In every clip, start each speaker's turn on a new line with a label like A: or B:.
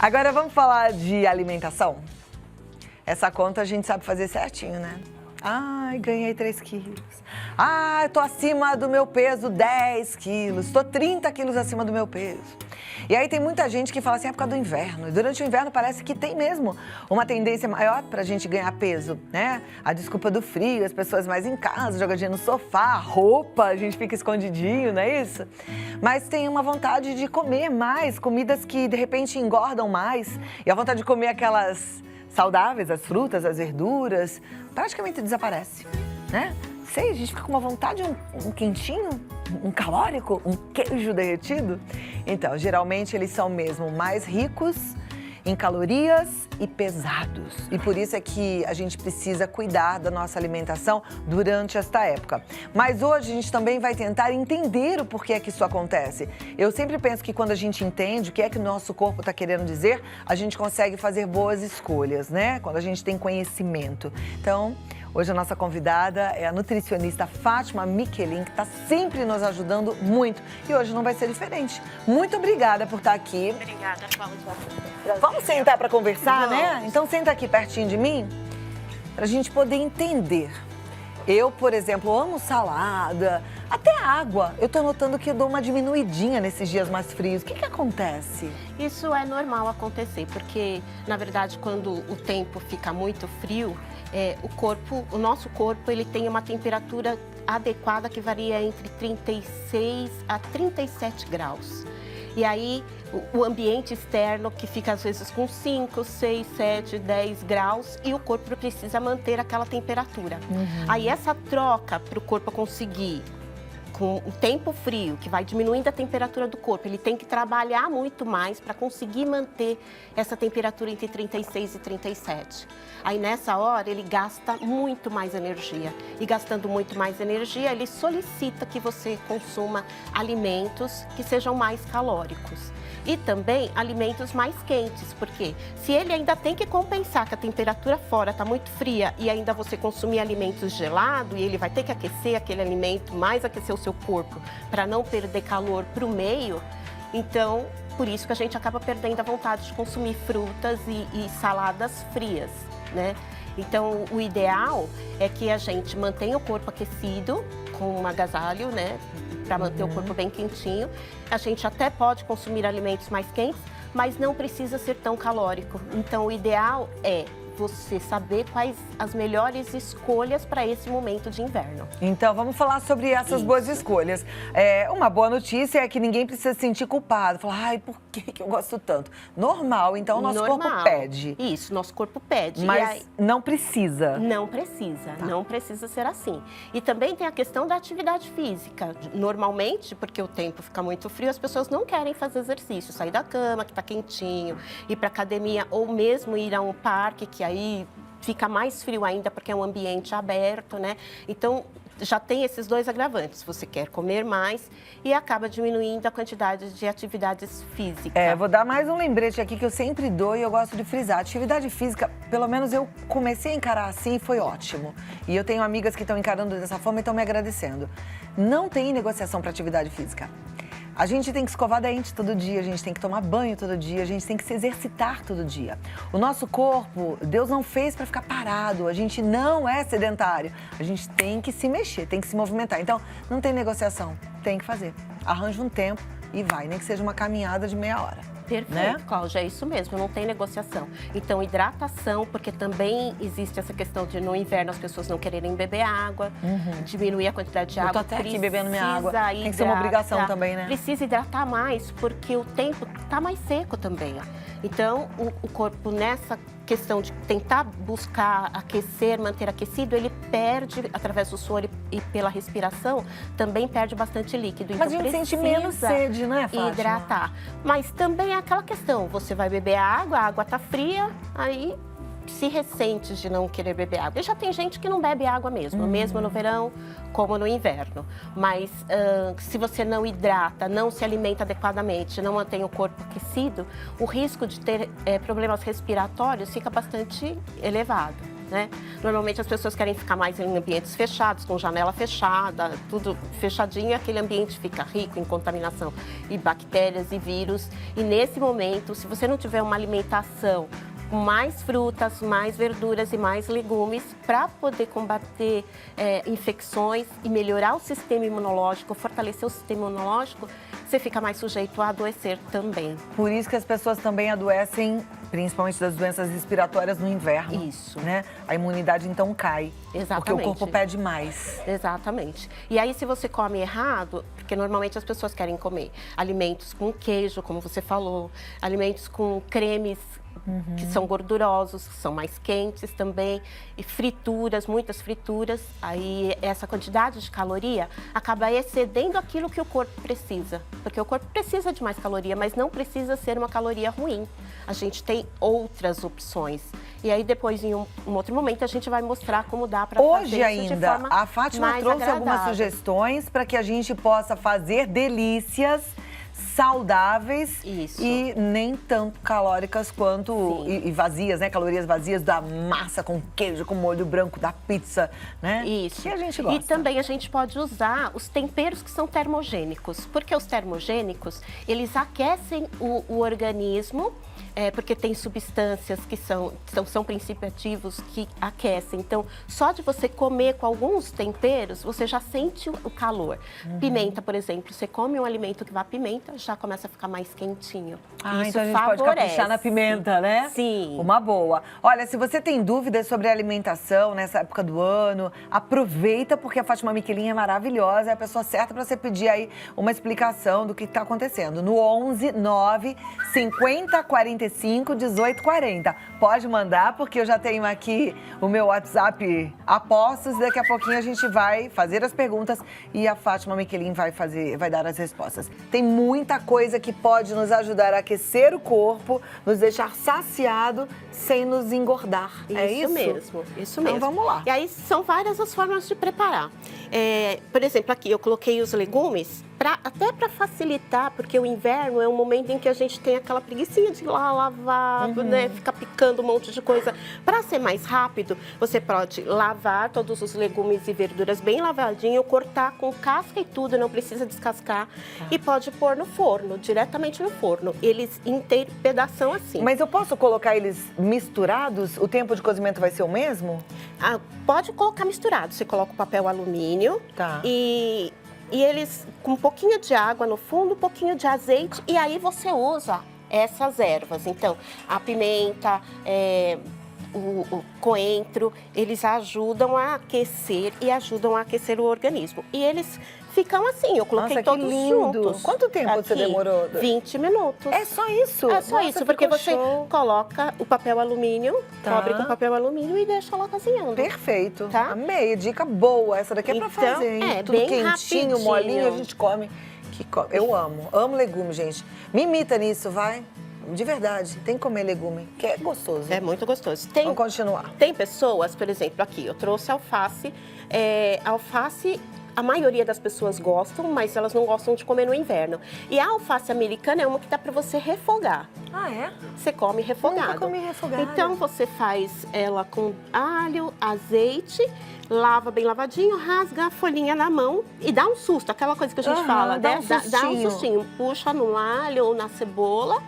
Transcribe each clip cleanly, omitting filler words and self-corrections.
A: Agora vamos falar de alimentação? Essa conta a gente sabe fazer certinho, né? Ai, ganhei 3 quilos. Ai, tô acima do meu peso 10 quilos. Tô 30 quilos acima do meu peso. E aí tem muita gente que fala assim, é por causa do inverno. E durante o inverno parece que tem mesmo uma tendência maior pra gente ganhar peso, né? A desculpa do frio, as pessoas mais em casa, jogadinha no sofá, roupa, a gente fica escondidinho, não é isso? Mas tem uma vontade de comer mais, comidas que de repente engordam mais. E a vontade de comer aquelas saudáveis, as frutas, as verduras, praticamente desaparece, né? Sei, a gente fica com uma vontade, um quentinho, um calórico, um queijo derretido. Então, geralmente eles são mesmo mais ricos em calorias e pesados. E por isso é que a gente precisa cuidar da nossa alimentação durante esta época. Mas hoje a gente também vai tentar entender o porquê que isso acontece. Eu sempre penso que quando a gente entende o que é que o nosso corpo está querendo dizer, a gente consegue fazer boas escolhas, né? Quando a gente tem conhecimento. Então, hoje a nossa convidada é a nutricionista Fátima Michelin, que está sempre nos ajudando muito. E hoje não vai ser diferente. Muito obrigada por estar aqui.
B: Obrigada, Cláudia.
A: Vamos sentar para conversar, né? Então senta aqui pertinho de mim, para a gente poder entender. Eu, por exemplo, amo salada, até água. Eu tô notando que eu dou uma diminuidinha nesses dias mais frios. O que acontece?
B: Isso é normal acontecer, porque, na verdade, quando o tempo fica muito frio, o nosso corpo, ele tem uma temperatura adequada que varia entre 36 a 37 graus. E aí, o ambiente externo, que fica às vezes com 5, 6, 7, 10 graus, e o corpo precisa manter aquela temperatura. Aí, essa troca para o corpo conseguir, com o tempo frio, que vai diminuindo a temperatura do corpo, ele tem que trabalhar muito mais para conseguir manter essa temperatura entre 36 e 37. Aí, nessa hora, ele gasta muito mais energia. E gastando muito mais energia, ele solicita que você consuma alimentos que sejam mais calóricos. E também alimentos mais quentes, porque se ele ainda tem que compensar que a temperatura fora está muito fria e ainda você consumir alimentos gelados, e ele vai ter que aquecer aquele alimento, mais aquecer o seu corpo, para não perder calor para o meio, então, por isso que a gente acaba perdendo a vontade de consumir frutas e saladas frias, né? Então, o ideal é que a gente mantenha o corpo aquecido com um agasalho, né? Para manter o corpo bem quentinho. A gente até pode consumir alimentos mais quentes, mas não precisa ser tão calórico. Então, o ideal é você saber quais as melhores escolhas para esse momento de inverno.
A: Então, vamos falar sobre essas boas escolhas. Uma boa notícia é que ninguém precisa se sentir culpado. Falar, ai, por que eu gosto tanto? Normal, então o nosso corpo pede.
B: Isso, nosso corpo pede.
A: Mas aí, não precisa.
B: Não precisa, não precisa ser assim. E também tem a questão da atividade física. Normalmente, porque o tempo fica muito frio, as pessoas não querem fazer exercício, sair da cama, que está quentinho, ir para academia ou mesmo ir a um parque, que aí fica mais frio ainda porque é um ambiente aberto, né? Então, já tem esses dois agravantes. Você quer comer mais e acaba diminuindo a quantidade de atividades físicas.
A: Vou dar mais um lembrete aqui que eu sempre dou e eu gosto de frisar. Atividade física, pelo menos eu comecei a encarar assim e foi ótimo. E eu tenho amigas que estão encarando dessa forma e estão me agradecendo. Não tem negociação para atividade física. A gente tem que escovar dente todo dia, a gente tem que tomar banho todo dia, a gente tem que se exercitar todo dia. O nosso corpo, Deus não fez para ficar parado, a gente não é sedentário. A gente tem que se mexer, tem que se movimentar. Então, não tem negociação, tem que fazer. Arranja um tempo e vai, nem que seja uma caminhada de meia hora.
B: Perfeito,
A: né?
B: Cláudia, é isso mesmo, não tem negociação. Então, hidratação, porque também existe essa questão de no inverno as pessoas não quererem beber água, diminuir a quantidade de água.
A: Eu tô até aqui bebendo minha água,
B: Hidratar,
A: tem que ser uma obrigação também, né?
B: Precisa hidratar mais, porque o tempo tá mais seco também. Então, o corpo nessa questão de tentar buscar aquecer, manter aquecido, ele perde, através do suor e pela respiração, também perde bastante líquido.
A: Mas
B: então,
A: a gente sente menos sede, né, Fátima?
B: Hidratar. Mas também é aquela questão, você vai beber a água tá fria, aí se ressente de não querer beber água. E já tem gente que não bebe água mesmo, mesmo no verão como no inverno. Mas se você não hidrata, não se alimenta adequadamente, não mantém o corpo aquecido, o risco de ter problemas respiratórios fica bastante elevado. né? Normalmente as pessoas querem ficar mais em ambientes fechados, com janela fechada, tudo fechadinho, e aquele ambiente fica rico em contaminação e bactérias e vírus. E nesse momento, se você não tiver uma alimentação com mais frutas, mais verduras e mais legumes para poder combater infecções e melhorar o sistema imunológico, fortalecer o sistema imunológico, você fica mais sujeito a adoecer também.
A: Por isso que as pessoas também adoecem, principalmente das doenças respiratórias no inverno.
B: Isso.
A: Né? A imunidade então cai.
B: Exatamente.
A: Porque o corpo pede mais.
B: Exatamente. E aí, se você come errado, porque normalmente as pessoas querem comer alimentos com queijo, como você falou, alimentos com cremes que são gordurosos, que são mais quentes também, e frituras, muitas frituras, aí essa quantidade de caloria acaba excedendo aquilo que o corpo precisa, porque o corpo precisa de mais caloria, mas não precisa ser uma caloria ruim. A gente tem outras opções. E aí depois, em um outro momento, a gente vai mostrar como dá para fazer
A: Hoje
B: isso
A: ainda,
B: de forma
A: a Fátima
B: mais
A: trouxe algumas
B: agradável.
A: sugestões para que a gente possa fazer delícias saudáveis
B: Isso.
A: e nem tanto calóricas quanto e vazias, né? Calorias vazias da massa com queijo, com molho branco, da pizza, né?
B: Isso.
A: Que a gente gosta.
B: E também a gente pode usar os temperos que são termogênicos, porque os termogênicos, eles aquecem o organismo, porque tem substâncias que são princípios ativos que aquecem. Então, só de você comer com alguns temperos, você já sente o calor. Pimenta, por exemplo, você come um alimento que vai pimenta, já começa a ficar mais quentinho.
A: Ah,
B: Isso
A: então a gente
B: favorece.
A: pode caprichar na pimenta, né?
B: Sim.
A: Uma boa. Olha, se você tem dúvidas sobre alimentação nessa época do ano, aproveita porque a Fátima Michelin é maravilhosa, é a pessoa certa para você pedir aí uma explicação do que está acontecendo. No 11 9 50 45 18 40. Pode mandar, porque eu já tenho aqui o meu WhatsApp a postos. Daqui a pouquinho a gente vai fazer as perguntas e a Fátima Michelin vai dar as respostas. Tem muita coisa que pode nos ajudar a aquecer o corpo, nos deixar saciado sem nos engordar. É isso?
B: Isso mesmo.
A: Então vamos lá.
B: E aí são várias as formas de preparar. Por exemplo, aqui eu coloquei os legumes, até para facilitar, porque o inverno é um momento em que a gente tem aquela preguicinha de ir lá lavar, né, ficar picando um monte de coisa. Para ser mais rápido, você pode lavar todos os legumes e verduras bem lavadinho, cortar com casca e tudo, não precisa descascar. E pode pôr no forno, diretamente no forno. Eles inteiros, pedação assim.
A: Mas eu posso colocar eles misturados? O tempo de cozimento vai ser o mesmo?
B: Pode colocar misturado. Você coloca o papel alumínio e eles com um pouquinho de água no fundo, um pouquinho de azeite, e aí você usa essas ervas. Então, a pimenta, o coentro, eles ajudam a aquecer e ajudam a aquecer o organismo. E eles ficam assim, eu coloquei
A: Nossa,
B: todos
A: que lindo.
B: juntos.
A: Quanto tempo você demorou?
B: 20 minutos.
A: É só isso?
B: É só
A: Nossa,
B: isso, porque
A: ficou
B: você
A: show.
B: coloca o papel alumínio, cobre com papel alumínio e deixa lá cozinhando.
A: Perfeito.
B: Tá?
A: Amei. Dica boa. Essa daqui é pra
B: Então,
A: fazer, hein? Tudo
B: bem
A: quentinho,
B: rapidinho.
A: molinho, a gente come. Eu amo. Amo legume, gente. Me imita nisso, vai. De verdade. Tem que comer legume, que é gostoso.
B: É muito gostoso.
A: Vamos continuar.
B: Tem pessoas, por exemplo, aqui, eu trouxe alface. Alface, a maioria das pessoas gostam, mas elas não gostam de comer no inverno. E a alface americana é uma que dá para você refogar.
A: Ah, é?
B: Você come refogado.
A: Nunca comi refogado.
B: Então, você faz ela com alho, azeite, lava bem lavadinho, rasga a folhinha na mão e dá um susto. Aquela coisa que a gente fala,
A: dá
B: né?
A: um
B: Dá um
A: sustinho.
B: sustinho. Puxa no alho ou na cebola.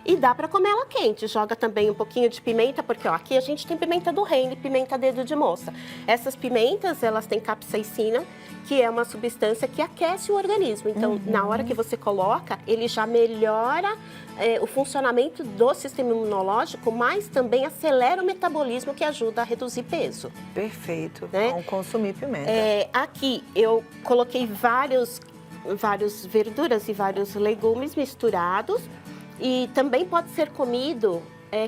B: E dá para comer ela quente. Joga também um pouquinho de pimenta, porque ó, aqui a gente tem pimenta do reino e pimenta dedo de moça. Essas pimentas, elas têm capsaicina, que é uma substância que aquece o organismo. Então, na hora que você coloca, ele já melhora o funcionamento do sistema imunológico, mas também acelera o metabolismo, que ajuda a reduzir peso.
A: Perfeito.
B: Né?
A: Vamos consumir pimenta.
B: Aqui eu coloquei vários verduras e vários legumes misturados. E também pode ser comido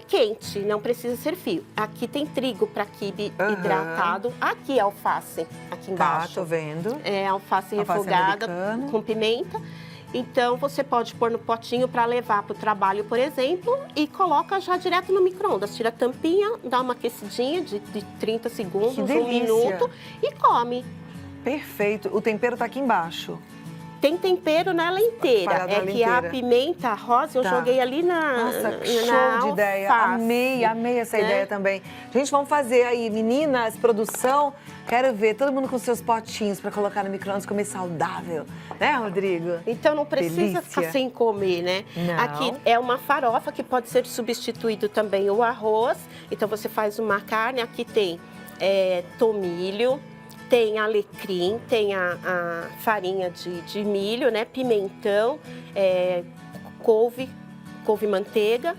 B: quente, não precisa ser frio. Aqui tem trigo para quibe hidratado. Aqui é alface, aqui embaixo.
A: Tá, tô vendo.
B: É alface
A: Alface
B: refogada
A: americana.
B: com pimenta. Então, você pode pôr no potinho para levar para o trabalho, por exemplo, e coloca já direto no micro-ondas. Tira a tampinha, dá uma aquecidinha de 30 segundos,
A: Que
B: 1
A: delícia.
B: minuto e come.
A: Perfeito. O tempero tá aqui embaixo.
B: tem tempero nela inteira.
A: Espalhada
B: É
A: ela
B: que a
A: inteira.
B: pimenta rosa eu
A: Tá.
B: joguei ali na
A: Nossa, que
B: na
A: show de ideia.
B: alface,
A: Amei essa
B: né?
A: ideia também. Gente, vamos fazer aí, meninas, produção. Quero ver todo mundo com seus potinhos para colocar no micro-ondas, comer saudável. Né, Rodrigo?
B: Então não precisa
A: Delícia.
B: ficar sem comer, né?
A: Não.
B: Aqui é uma farofa que pode ser substituído também o arroz. Então você faz uma carne, aqui tem tomilho, tem alecrim, tem a farinha de milho, né? Pimentão, couve manteiga.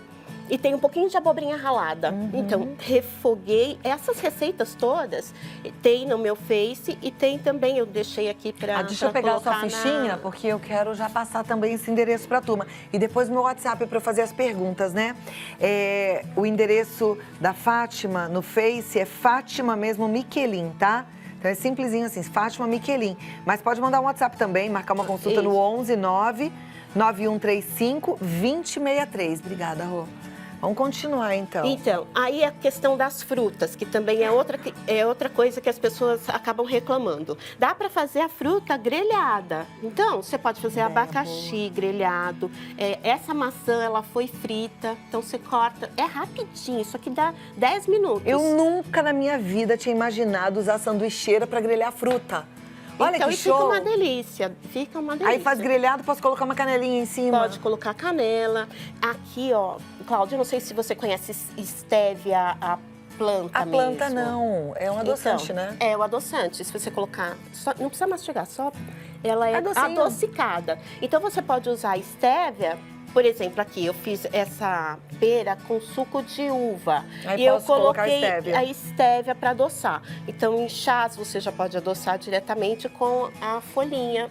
B: E tem um pouquinho de abobrinha ralada. Então, refoguei. Essas receitas todas tem no meu Face e tem também, eu deixei aqui para
A: Deixa eu pegar a sua fichinha, porque eu quero já passar também esse endereço para a turma. E depois meu WhatsApp para eu fazer as perguntas, né? O endereço da Fátima no Face é Fátima mesmo Miquelin, tá? Então é simplesinho assim, Fátima Miquelin. Mas pode mandar um WhatsApp também, marcar uma consulta no 11 9 9135 2063. Obrigada, Rô. Vamos continuar, então.
B: Então, aí a questão das frutas, que também é outra coisa que as pessoas acabam reclamando. Dá para fazer a fruta grelhada. Então, você pode fazer abacaxi grelhado. Essa maçã, ela foi frita. Então, você corta. É rapidinho, isso aqui dá 10 minutos.
A: Eu nunca na minha vida tinha imaginado usar sanduicheira para grelhar fruta. Olha
B: então,
A: que
B: fica
A: show!
B: uma delícia, fica uma delícia.
A: Aí faz grelhado, posso colocar uma canelinha em cima?
B: Pode colocar canela. Aqui, ó, Cláudia, eu não sei se você conhece estévia, a planta
A: A planta
B: mesmo.
A: não, é um adoçante, né?
B: É o adoçante. Se você colocar, não precisa mastigar, só ela é
A: docinho.
B: adocicada. Então você pode usar a estévia. Por exemplo, aqui eu fiz essa pera com suco de uva.
A: Aí
B: e eu
A: posso colocar
B: coloquei
A: estévia.
B: a estévia para adoçar. Então, em chás, você já pode adoçar diretamente com a folhinha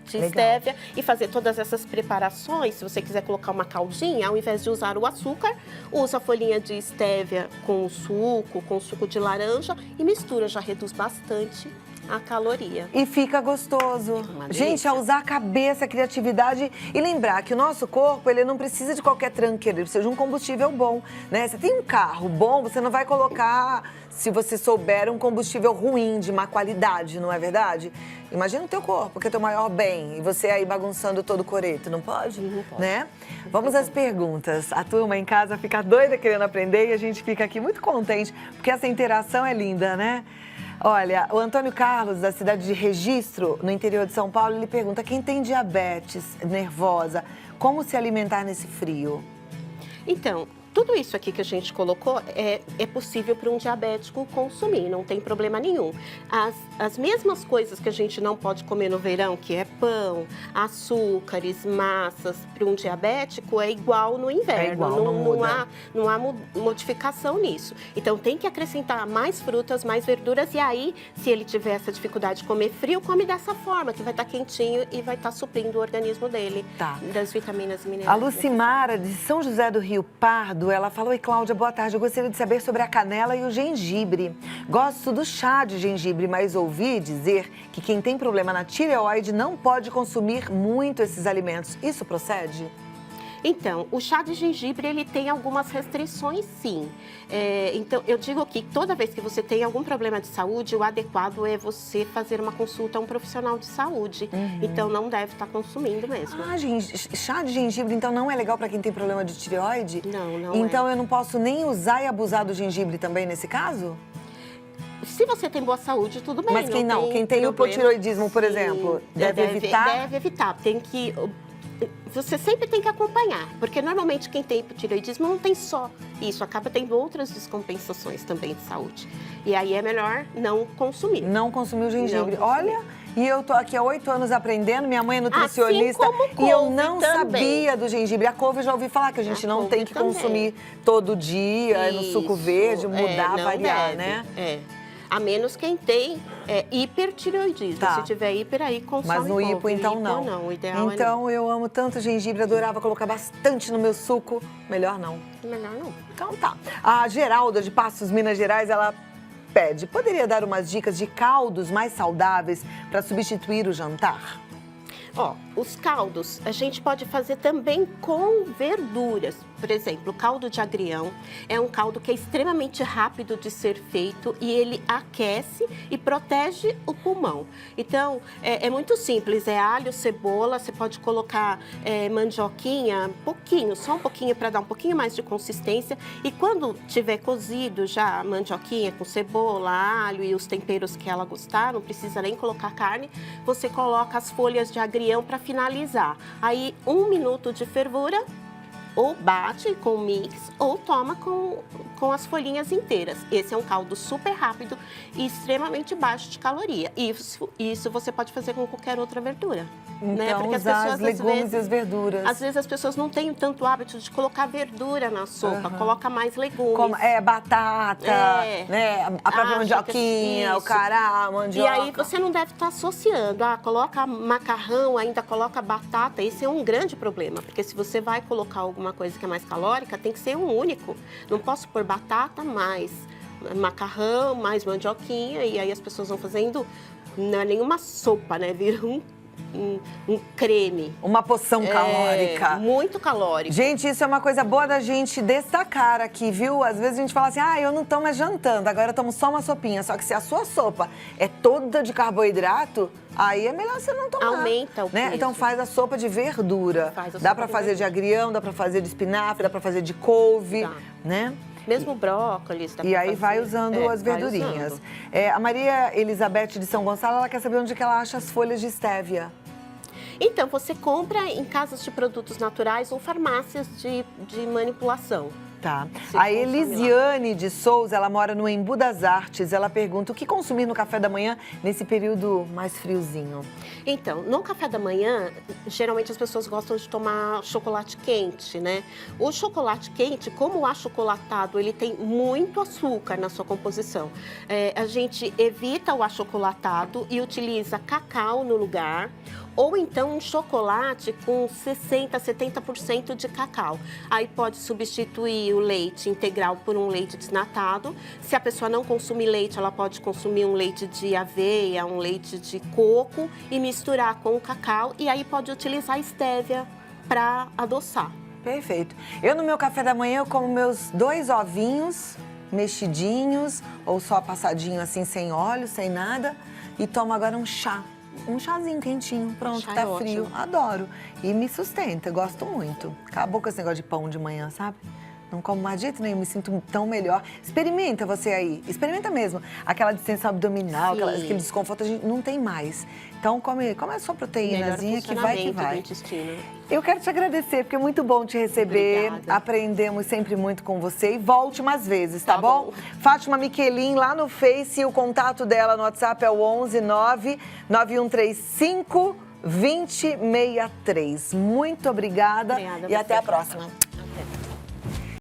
B: de
A: Legal.
B: estévia e fazer todas essas preparações. Se você quiser colocar uma caldinha, ao invés de usar o açúcar, usa a folhinha de estévia com o suco de laranja e mistura, já reduz bastante a caloria.
A: E fica gostoso.
B: Uma delícia.
A: Gente, a usar a cabeça, a criatividade e lembrar que o nosso corpo, ele não precisa de qualquer tranqueira, ele precisa de um combustível bom, né? Você tem um carro bom, você não vai colocar, se você souber, um combustível ruim, de má qualidade, não é verdade? Imagina o teu corpo, que é teu maior bem, e você aí bagunçando todo o coreto, não pode?
B: Não pode.
A: Né? Vamos às perguntas. A turma em casa fica doida querendo aprender e a gente fica aqui muito contente, porque essa interação é linda, né? Olha, o Antônio Carlos, da cidade de Registro, no interior de São Paulo, ele pergunta: quem tem diabetes nervosa, como se alimentar nesse frio?
B: Então, tudo isso aqui que a gente colocou é possível para um diabético consumir, não tem problema nenhum. As mesmas coisas que a gente não pode comer no verão, que é pão, açúcares, massas, para um diabético, é igual no inverno.
A: É igual, não muda.
B: Não há modificação nisso. Então, tem que acrescentar mais frutas, mais verduras. E aí, se ele tiver essa dificuldade de comer frio, come dessa forma, que vai estar quentinho e vai estar suprindo o organismo dele das vitaminas e minerais.
A: A Lucimara, de São José do Rio Pardo, ela falou: oi, Cláudia, boa tarde. Eu gostaria de saber sobre a canela e o gengibre. Gosto do chá de gengibre, mas ouvi dizer que quem tem problema na tireoide não pode consumir muito esses alimentos. Isso procede?
B: Então, o chá de gengibre, ele tem algumas restrições, sim. Então, eu digo que toda vez que você tem algum problema de saúde, o adequado é você fazer uma consulta a um profissional de saúde. Então, não deve estar consumindo mesmo.
A: Ah, chá de gengibre, então, não é legal para quem tem problema de tireoide?
B: Não
A: Então, eu não posso nem usar e abusar do gengibre também nesse caso?
B: Se você tem boa saúde, tudo bem.
A: Mas quem tem hipotireoidismo, por exemplo, deve evitar?
B: Deve evitar. Você sempre tem que acompanhar, porque normalmente quem tem hipotireoidismo não tem só isso, acaba tendo outras descompensações também de saúde. E aí é melhor não consumir.
A: Não consumir o gengibre.
B: Não consumir.
A: Olha, e eu tô aqui há 8 anos aprendendo, minha mãe é nutricionista,
B: Assim como
A: e eu
B: couve
A: não
B: também.
A: sabia do gengibre. A couve eu já ouvi falar que a gente
B: A
A: não
B: couve
A: tem que
B: também.
A: consumir todo dia, no suco
B: Isso,
A: verde, mudar,
B: não
A: variar,
B: deve,
A: né?
B: A menos quem tem hipertireoidismo.
A: Tá.
B: Se tiver hiper, aí consome
A: Mas no hipo,
B: couve.
A: então,
B: Hipo,
A: não.
B: O ideal
A: então, eu amo tanto gengibre, adorava colocar bastante no meu suco. Melhor não.
B: Melhor não.
A: Então tá. A Geralda, de Passos, Minas Gerais, ela pede: poderia dar umas dicas de caldos mais saudáveis para substituir o jantar?
B: Ó, os caldos a gente pode fazer também com verduras. Por exemplo, o caldo de agrião é um caldo que é extremamente rápido de ser feito e ele aquece e protege o pulmão. Então, é muito simples, é alho, cebola, você pode colocar mandioquinha, só um pouquinho para dar um pouquinho mais de consistência. E quando tiver cozido já a mandioquinha com cebola, alho e os temperos que ela gostar, não precisa nem colocar carne, você coloca as folhas de agrião para finalizar. Aí, 1 minuto de fervura, ou bate com mix, ou toma com as folhinhas inteiras. Esse é um caldo super rápido e extremamente baixo de caloria. Isso você pode fazer com qualquer outra verdura.
A: Então,
B: né? Porque
A: usar os legumes e as verduras.
B: Às vezes as pessoas não têm tanto hábito de colocar verdura na sopa, coloca mais legumes.
A: Como, batata, né? A própria mandioquinha, o cará, a mandioca.
B: E aí você não deve estar associando, coloca macarrão, ainda coloca batata. Esse é um grande problema, porque se você vai colocar alguma coisa que é mais calórica, tem que ser um único. Não posso pôr batata mais macarrão, mais mandioquinha, e aí as pessoas vão fazendo, não é nenhuma sopa, né? Vira um creme.
A: Uma poção calórica.
B: Muito calórico.
A: Gente, isso é uma coisa boa da gente destacar aqui, viu? Às vezes a gente fala assim, eu não tô mais jantando, agora eu tomo só uma sopinha. Só que se a sua sopa é toda de carboidrato, aí é melhor você não tomar.
B: Aumenta o peso.
A: Então faz a sopa de verdura. Dá pra fazer de agrião, dá pra fazer de espinafre, dá pra fazer de couve, né?
B: Mesmo brócolis.
A: E aí vai usando as verdurinhas. A Maria Elizabeth de São Gonçalo, ela quer saber onde que ela acha as folhas de estévia.
B: Então, você compra em casas de produtos naturais ou farmácias de manipulação.
A: Tá. A Elisiane de Souza, ela mora no Embu das Artes. Ela pergunta o que consumir no café da manhã nesse período mais friozinho.
B: Então, no café da manhã, geralmente as pessoas gostam de tomar chocolate quente, né? O chocolate quente, como o achocolatado, ele tem muito açúcar na sua composição. A gente evita o achocolatado e utiliza cacau no lugar, ou então um chocolate com 60%, 70% de cacau. Aí pode substituir o leite integral por um leite desnatado. Se a pessoa não consumir leite, ela pode consumir um leite de aveia, um leite de coco e misturar com o cacau. E aí pode utilizar a estévia para adoçar.
A: Perfeito. Eu, no meu café da manhã, eu como meus 2 ovinhos mexidinhos ou só passadinho assim, sem óleo, sem nada. E tomo agora um chá. Um chazinho quentinho, pronto,
B: chá
A: tá
B: é
A: frio.
B: ótimo.
A: Adoro. E me sustenta, gosto muito. Acabou com esse negócio de pão de manhã, sabe? Não como mais de jeito nenhum, me sinto tão melhor. Experimenta você aí, experimenta mesmo. Aquela distensão abdominal, aquele desconforto, a gente não tem mais. Então, come a sua proteínazinha que vai que vai. Eu quero te agradecer, porque é muito bom te receber.
B: Obrigada.
A: Aprendemos sempre muito com você. E volte mais vezes, tá bom? Fátima Miquelin, lá no Face, o contato dela no WhatsApp é o 11 9 9135 2063. Muito obrigada e até a próxima.